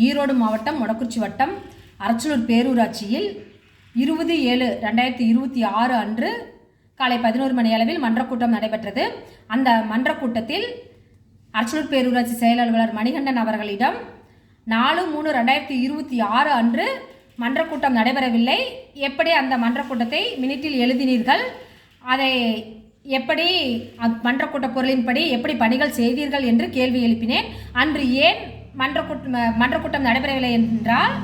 ஈரோடு மாவட்டம் மொடக்குறிச்சி வட்டம் அரச்சலூர் பேரூராட்சியில் 20/7/2026 அன்று காலை 11 மணி அளவில் மன்றக்கூட்டம் நடைபெற்றது. அந்த மன்றக்கூட்டத்தில் அரச்சலூர் பேரூராட்சி செயல் அலுவலர் மணிகண்டன் அவர்களிடம் 4/3/2026 அன்று மன்றக்கூட்டம் நடைபெறவில்லை, எப்படி அந்த மன்றக்கூட்டத்தை மினிட்டில் எழுதினீர்கள், அதை எப்படி மன்றக்கூட்ட பொருளின்படி எப்படி பணிகள் செய்தீர்கள் என்று கேள்வி எழுப்பினேன். அன்று ஏன் மன்றக்கூட்டம் நடைபெறவில்லை என்றால்,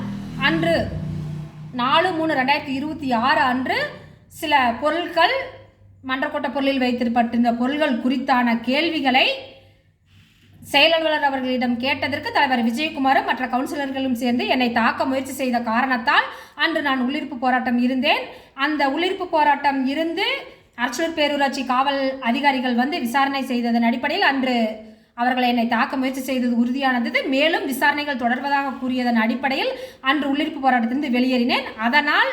அன்று 4/3/2026 அன்று சில பொருட்கள் மன்றக்கூட்ட பொருளில் வைத்திருப்பட்டிருந்த பொருள்கள் குறித்தான கேள்விகளை செயல் அலுவலர் அவர்களிடம் கேட்டதற்கு தலைவர் விஜயகுமாரும் மற்ற கவுன்சிலர்களும் சேர்ந்து என்னை தாக்க முயற்சி செய்த காரணத்தால் அன்று நான் உள்ளிருப்பு போராட்டம் இருந்தேன். அந்த உள்ளிருப்பு போராட்டம் இருந்து அரச்சலூர் பேரூராட்சி காவல் அதிகாரிகள் வந்து விசாரணை செய்ததன் அடிப்படையில் அன்று அவர்களை என்னை தாக்க முயற்சி செய்தது உறுதியானது. மேலும் விசாரணைகள் தொடர்வதாக கூறியதன் அடிப்படையில் அன்று உள்ளிருப்பு போராட்டத்திலிருந்து வெளியேறினேன். அதனால்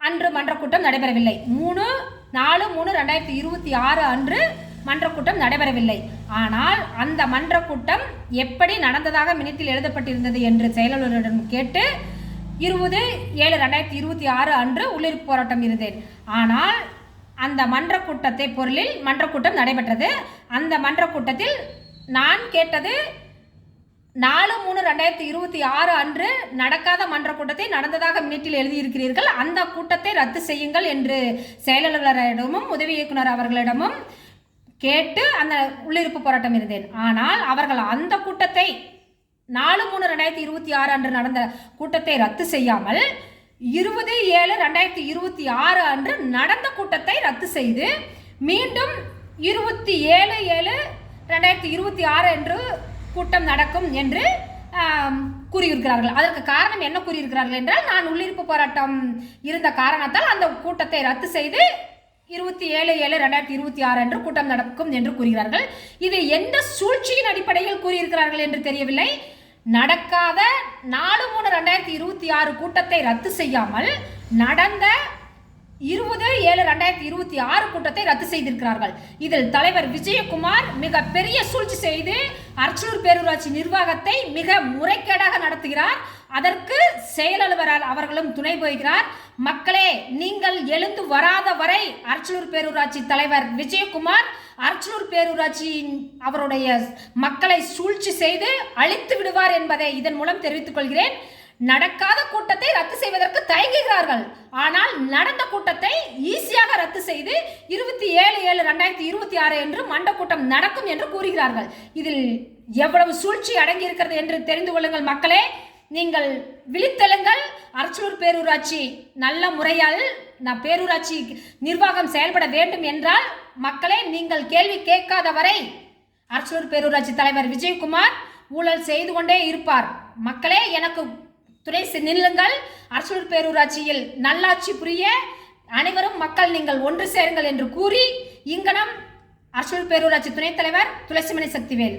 அன்று மன்றக்கூட்டம் நடைபெறவில்லை. 4/3/2026 அன்று மன்றக்கூட்டம் நடைபெறவில்லை. ஆனால் அந்த மன்றக்கூட்டம் எப்படி நடந்ததாக மினிட்டில் எழுதப்பட்டிருந்தது என்று செயலாளரிடம் கேட்டு 20/7/2026 அன்று உள்ளிருப்பு போராட்டம் இருந்தேன். ஆனால் அந்த மன்றக்கூட்டம் நடைபெற்றது. அந்த மன்றக்கூட்டத்தில் நான் கேட்டது 4/3/2026 அன்று நடக்காத மன்றக்கூட்டத்தை நடந்ததாக மினிட்டில் எழுதியிருக்கிறீர்கள், அந்த கூட்டத்தை ரத்து செய்யுங்கள் என்று செயலாளரிடமும் உதவி இயக்குனர் அவர்களிடமும் கேட்டு அந்த உள்ளிருப்பு போராட்டம் இருந்தேன். ஆனால் அவர்கள் அந்த கூட்டத்தை 4/3/2026 அன்று நடந்த கூட்டத்தை ரத்து செய்யாமல் 20/7/2026 அன்று நடந்த கூட்டத்தை ரத்து செய்து மீண்டும் 27/7/2026 என்று கூட்டம் நடக்கும் என்று கூறியிருக்கிறார்கள். அதற்கு காரணம் என்ன கூறியிருக்கிறார்கள் என்றால், நான் உள்ளிருப்பு போராட்டம் இருந்த காரணத்தால் அந்த கூட்டத்தை ரத்து செய்து 27/7/2026 அன்று கூட்டம் நடக்கும் என்று கூறுகிறார்கள். இது எந்த சூழ்ச்சியின் அடிப்படையில் கூறியிருக்கிறார்கள் என்று தெரியவில்லை. நடக்காத 4/3/2026 கூட்டத்தை ரத்து செய்யாமல் நடந்த 20/7/2026 கூட்டத்தை ரத்து செய்திருக்கிறார்கள். இதில் தலைவர் விஜயகுமார் மிக பெரிய சூழ்ச்சி செய்து அரச்சலூர் பேரூராட்சி நிர்வாகத்தை மிக முறைகேடாக நடத்துகிறார். அதற்கு செயல் அலுவலர் அவர்களும் துணை போகிறார். மக்களே, நீங்கள் எழுந்து வராத வரை அரச்சலூர் பேரூராட்சி தலைவர் விஜயகுமார் அரச்சலூர் பேரூராட்சியின் அவருடைய மக்களை சூழ்ச்சி செய்து அழித்து விடுவார் என்பதை இதன் மூலம் தெரிவித்துக் கொள்கிறேன். நடக்காத கூட்டத்தை ரத்து செய்வதற்கு தயங்குகிறார்கள். ஆனால் நடந்த கூட்டத்தை ஈஸியாக ரத்து செய்து 27/7/2026 என்று மன்றக்கூட்டம் நடக்கும் என்று கூறுகிறார்கள். இதில் எவ்வளவு சூழ்ச்சி அடங்கி இருக்கிறது என்று தெரிந்து கொள்ளுங்கள் மக்களே. நீங்கள் விழித்தெழுங்கள். அரச்சலூர் பேரூராட்சி நல்ல முறையால் பேரூராட்சி நிர்வாகம் செயல்பட வேண்டும் என்றால் மக்களே, நீங்கள் கேள்வி கேட்காத வரை அரச்சலூர் பேரூராட்சி தலைவர் விஜயகுமார் ஊழல் செய்து கொண்டே இருப்பார். மக்களே, எனக்கு துணை நில்லுங்கள். அரச்சலூர் பேரூராட்சியில் நல்லாட்சி புரிய அனைவரும் மக்கள் நீங்கள் ஒன்று சேருங்கள் என்று கூறி இங்கனம் அரச்சலூர் பேரூராட்சி துணைத் தலைவர் துளசிமணி சக்திவேல்.